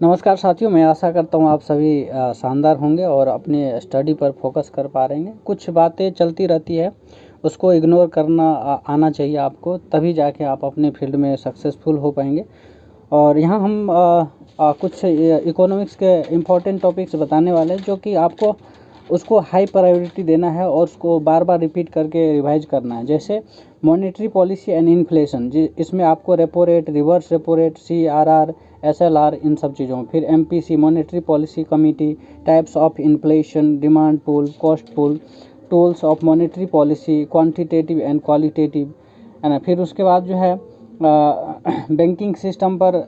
नमस्कार साथियों, मैं आशा करता हूँ आप सभी शानदार होंगे और अपने स्टडी पर फोकस कर पा रहे हैं। कुछ बातें चलती रहती है, उसको इग्नोर करना आना चाहिए आपको, तभी जाके आप अपने फील्ड में सक्सेसफुल हो पाएंगे। और यहाँ हम कुछ इकोनॉमिक्स के इम्पोर्टेंट टॉपिक्स बताने वाले हैं, जो कि आपको उसको हाई प्रायोरिटी देना है और उसको बार बार रिपीट करके रिवाइज करना है। जैसे मॉनेटरी पॉलिसी एंड इन्फ्लेशन, इसमें आपको repo rate, reverse repo rate, CRR, SLR, इन सब चीज़ों में। फिर MPC monetary policy committee, types of inflation, demand pool, cost pool, tools of monetary policy, quantitative and qualitative, है ना। फिर उसके बाद जो है बैंकिंग सिस्टम पर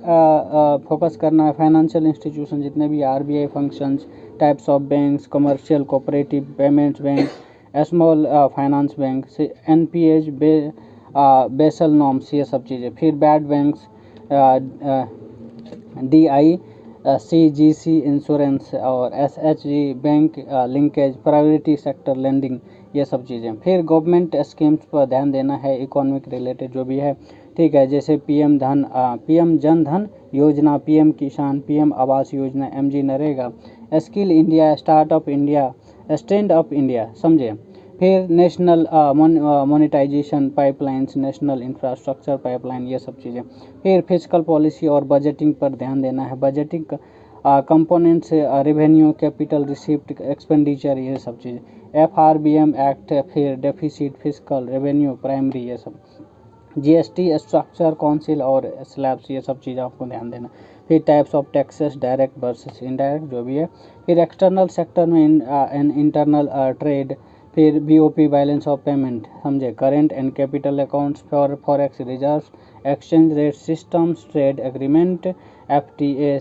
फोकस करना है। फाइनेंशियल इंस्टीट्यूशन जितने भी RBI functions, types of banks, commercial, cooperative, payments bank, small finance bank, NPAs, Basel norms, ये सब चीज़ें। फिर bad banks, DI, CGC insurance और SHG bank linkage, priority sector lending, ये सब चीज़ें। फिर गवर्नमेंट स्कीम्स पर ध्यान देना है, इकोनॉमिक रिलेटेड जो भी है, ठीक है। जैसे PM जन धन योजना, PM किसान, PM आवास योजना, MG NREGA, skill India, startup India, stand up India, समझे। फिर national monetisation pipelines, national infrastructure pipeline, ये सब चीज़ें। फिर फिजिकल पॉलिसी और बजटिंग पर ध्यान देना है। Budgeting components, revenue, capital, receipt, expenditure, ये सब चीज़ें। FRBM एक्ट, फिर डेफिसिट, फिजिकल, रेवेन्यू, प्राइमरी, ये सब। GST, स्ट्रक्चर, काउंसिल और स्लैब्स, ये सब चीज़ आपको ध्यान देना। फिर types of taxes, direct versus indirect, जो भी है। फिर एक्सटर्नल सेक्टर में एंड इंटरनल ट्रेड। फिर BOP, बैलेंस ऑफ पेमेंट, समझे। Current and capital accounts, forex reserves, exchange rate systems, trade agreement, FTA,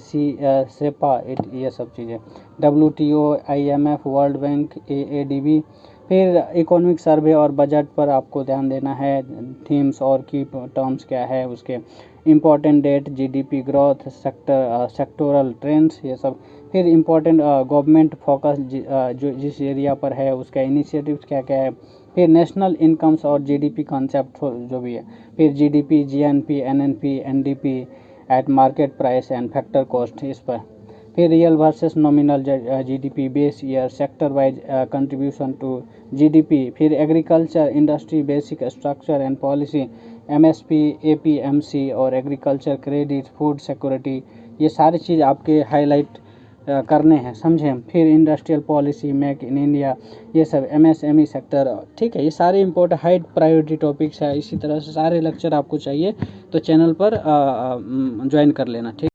CEPA, ये सब चीज़ें। WTO, IMF, world bank, AADB। फिर इकोनॉमिक सर्वे और बजट पर आपको ध्यान देना है। थीम्स और की टर्म्स क्या है उसके, important date, GDP growth, sectoral trends, ये सब। फिर इम्पोर्टेंट गवर्नमेंट फोकस जो जिस एरिया पर है उसका इनिशिएटिव्स क्या क्या है। फिर नेशनल इनकम्स और GDP कॉन्सेप्ट जो भी है। फिर GDP, GNP, NNP, NDP at market price and factor cost, इस पर। फिर real versus nominal GDP, base year, sector wise contribution to GDP। फिर agriculture industry, basic structure and policy, MSP, APMC और agriculture credit, food security, ये सारी चीज़ आपके highlight करने हैं, समझें। फिर industrial policy, make in India, ये सब, MSME सेक्टर, ठीक है। ये सारे इम्पोर्टेंट हाई प्रायोरिटी टॉपिक्स है। इसी तरह से सारे लेक्चर आपको चाहिए तो चैनल पर ज्वाइन कर लेना, ठीक।